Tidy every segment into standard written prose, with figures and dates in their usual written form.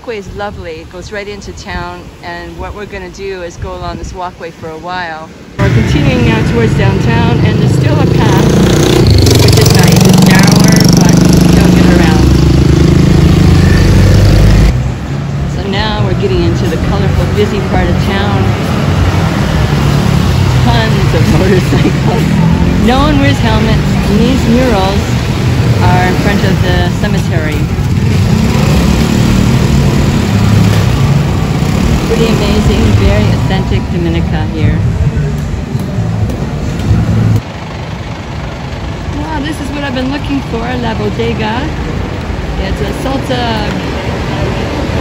walkway is lovely. It goes right into town, and what we're going to do is go along this walkway for a while. We're continuing now towards downtown, and there's still a path, which is nice. It's narrower, but you'll get around. So now we're getting into the colorful, busy part of town. Tons of motorcycles. No one wears helmets. These murals are in front of the cemetery. Pretty amazing, very authentic Dominica here. Wow, this is what I've been looking for, La Bodega. It's a salsa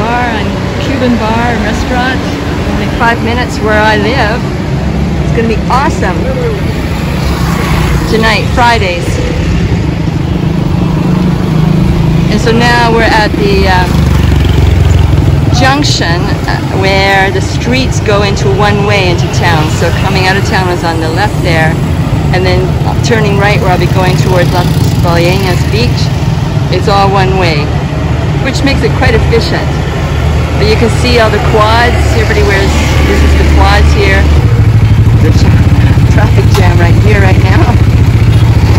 bar and Cuban bar and restaurant. Only 5 minutes where I live. It's gonna be awesome. Tonight, Fridays. And so now we're at the junction where the streets go into one way into town. So coming out of town is on the left there, and then turning right where I'll be going towards Las Terrenas beach. It's all one way, which makes it quite efficient. But you can see all the quads. Everybody wears, this is the quads here. There's a traffic jam right here right now.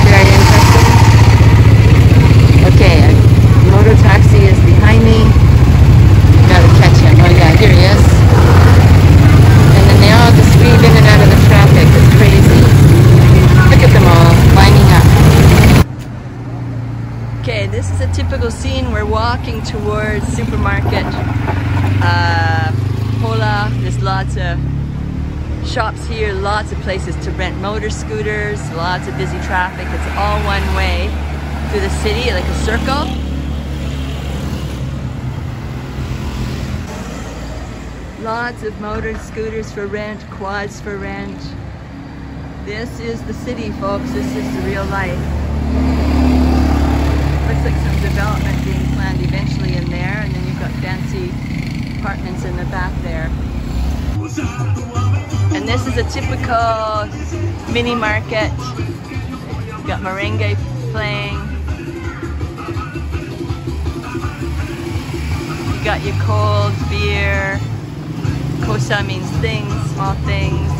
Very interesting. Okay, a motor taxi is behind me. Gotta catch him. Oh yeah, here he is. And then they all just weave in and out of the traffic. It's crazy. Look at them all lining up. Okay, this is a typical scene. We're walking towards supermarket. Pola. There's lots of shops here, lots of places to rent motor scooters, lots of busy traffic. It's all one way through the city, like a circle. Lots of motor scooters for rent, quads for rent. This is the city, folks. This is the real life. Looks like some development being planned eventually in there, and then you've got fancy apartments in the back there. And this is a typical mini market. You've got merengue playing. You got your cold beer. Cosa means things, small things.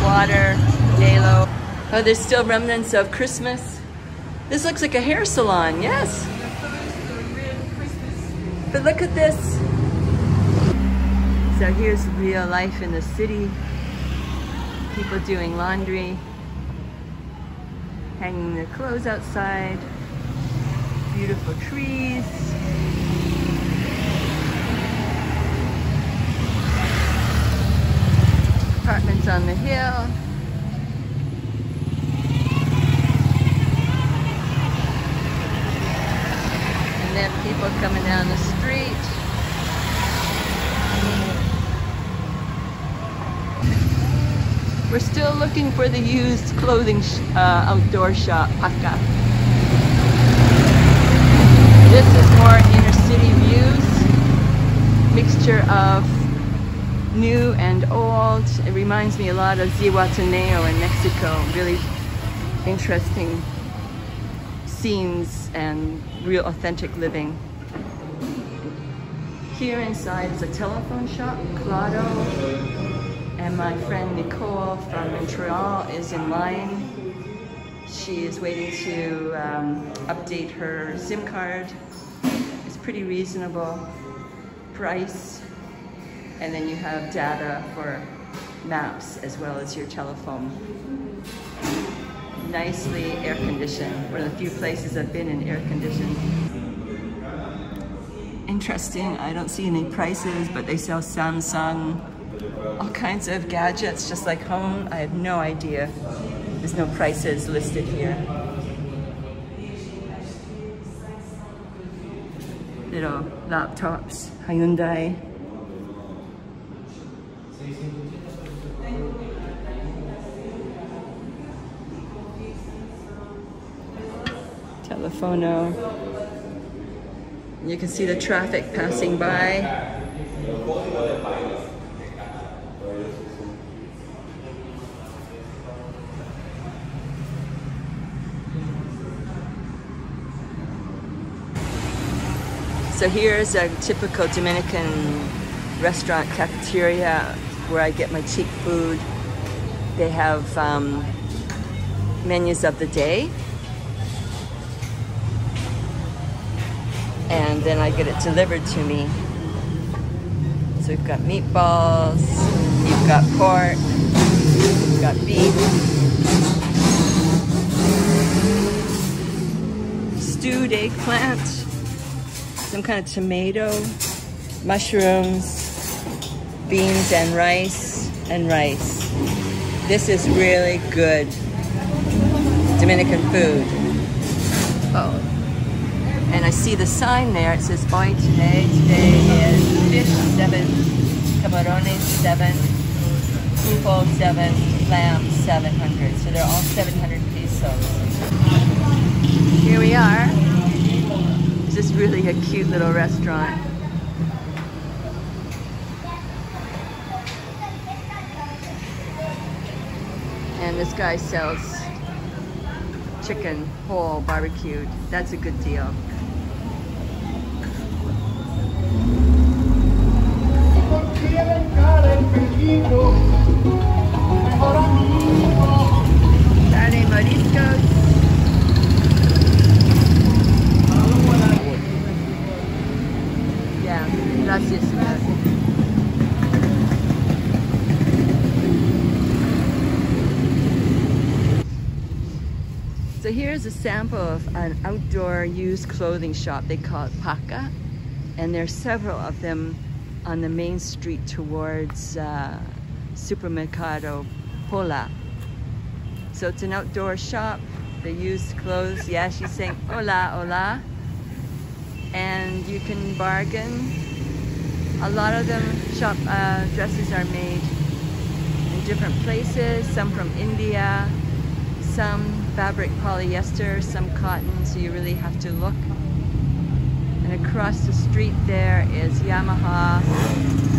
Water, yellow. Oh, there's still remnants of Christmas. This looks like a hair salon, yes. But look at this. So here's real life in the city. People doing laundry, hanging their clothes outside. Beautiful trees. Apartments on the hill. And then people coming down the street. We're still looking for the used clothing outdoor shop, Paca. This is more inner city views. Mixture of new and old. It reminds me a lot of Zihuatanejo in Mexico. Really interesting scenes and real authentic living. Here inside is a telephone shop, Claro, and my friend Nicole from Montreal is in line. She is waiting to update her SIM card. It's pretty reasonable price. And then you have data for maps as well as your telephone. Nicely air conditioned. One of the few places I've been in air conditioned. Interesting, I don't see any prices, but they sell Samsung, all kinds of gadgets just like home. I have no idea. There's no prices listed here. Little laptops, Hyundai. Telephono. You can see the traffic passing by. So here's a typical Dominican restaurant cafeteria where I get my cheap food. They have menus of the day, and then I get it delivered to me. So we've got meatballs, you've got pork, you've got beef, stewed eggplant, some kind of tomato, mushrooms, beans and rice, This is really good Dominican food. Oh, and I see the sign there. It says, "Hoy today is fish 7, camarones 7, pulpo 7, lamb 700." So they're all 700 pesos. Here we are. It's just really a cute little restaurant. And this guy sells chicken whole barbecued. That's a good deal. Carne mariscos. Yeah, gracias. So here's a sample of an outdoor used clothing shop. They call it Paca, and there's several of them on the main street towards Supermercado Pola. So it's an outdoor shop. They use clothes. Yeah, she's saying hola, hola. And you can bargain. A lot of them dresses are made in different places, some from India, some fabric polyester, some cotton, so you really have to look. And across the street there is Yamaha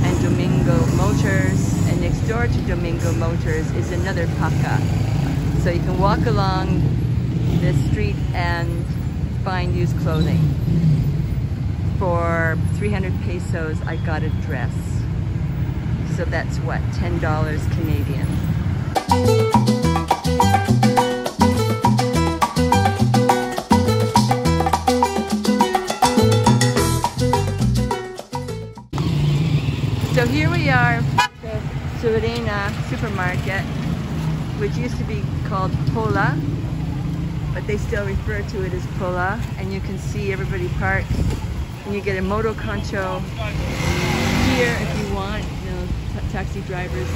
and Domingo Motors, and next door to Domingo Motors is another Paca. So you can walk along this street and find used clothing. For 300 pesos, I got a dress. So that's what, $10 Canadian. So here we are at the Sirena supermarket, which used to be called Pola, but they still refer to it as Pola. And you can see everybody parked, and you get a moto concho here if you want. You know, taxi drivers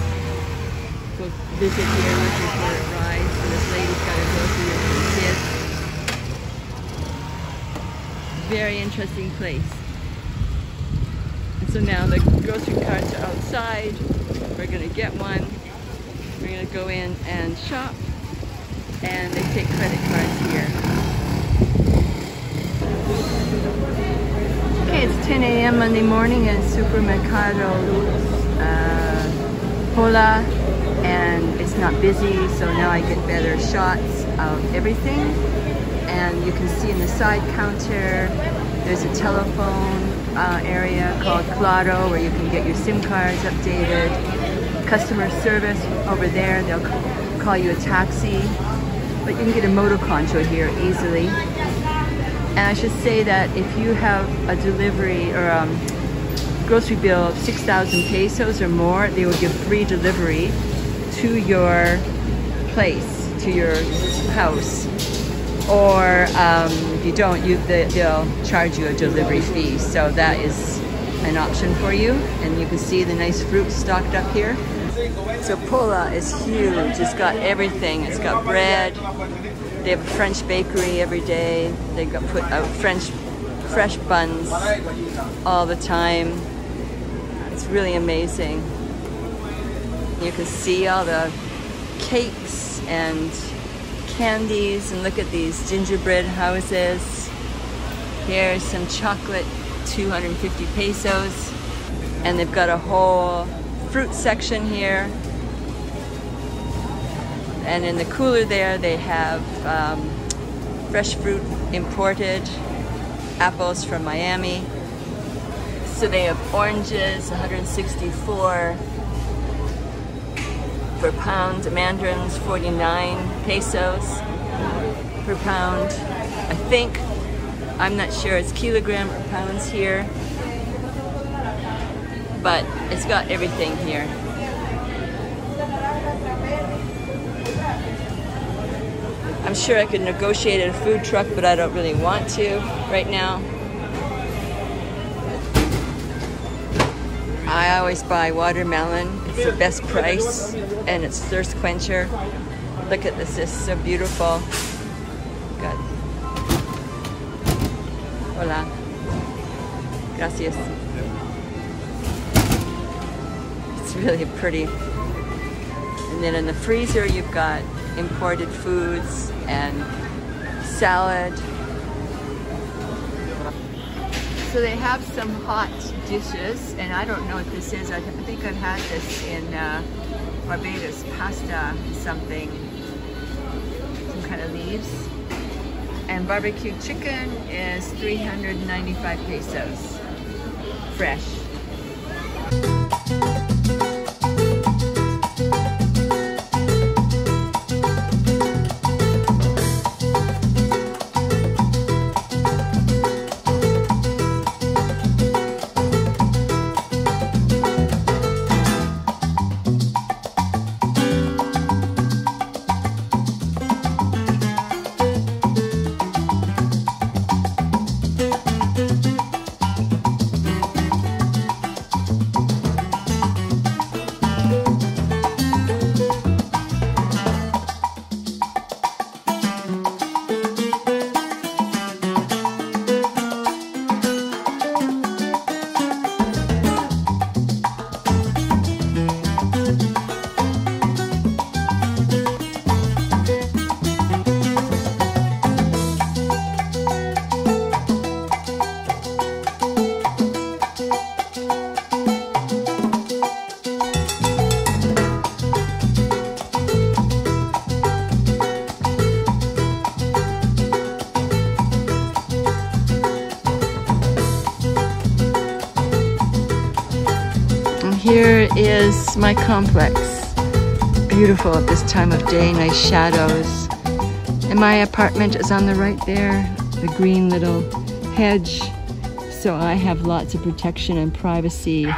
go visit here looking for rides. So this lady's got a grocery with her kids. Very interesting place. So now the grocery carts are outside. We're gonna get one. We're gonna go in and shop, and they take credit cards here. Okay, it's 10 a.m. Monday morning at Supermercado Pola, and it's not busy, so now I get better shots of everything. And you can see in the side counter there's a telephone area called Claro, where you can get your SIM cards updated. Customer service over there, they'll call you a taxi, but you can get a moto concho here easily. And I should say that if you have a delivery or grocery bill of 6,000 pesos or more, they will give free delivery to your place, to your house. Or if you don't, they'll charge you a delivery fee. So that is an option for you. And you can see the nice fruit stocked up here. So Pola is huge. It's got everything. It's got bread. They have a French bakery every day. They got put out fresh buns all the time. It's really amazing. You can see all the cakes and candies, and look at these gingerbread houses. Here's some chocolate, 250 pesos. And they've got a whole fruit section here. And in the cooler there, they have fresh fruit imported, apples from Miami, So they have oranges, 164 per pound, mandarins, 49 pesos per pound. I think, I'm not sure it's kilogram or pounds here, but it's got everything here. I'm sure I could negotiate at a food truck, but I don't really want to right now. I always buy watermelon. It's the best price and it's thirst quencher. Look at this, it's so beautiful. Good. Hola. Gracias. It's really pretty. And then in the freezer you've got imported foods and salad. So they have some hot dishes, and I don't know what this is. I think I've had this in Barbados, pasta something, some kind of leaves. And barbecue chicken is 395 pesos, fresh. Here is my complex. Beautiful at this time of day, nice shadows. And my apartment is on the right there, the green little hedge. So I have lots of protection and privacy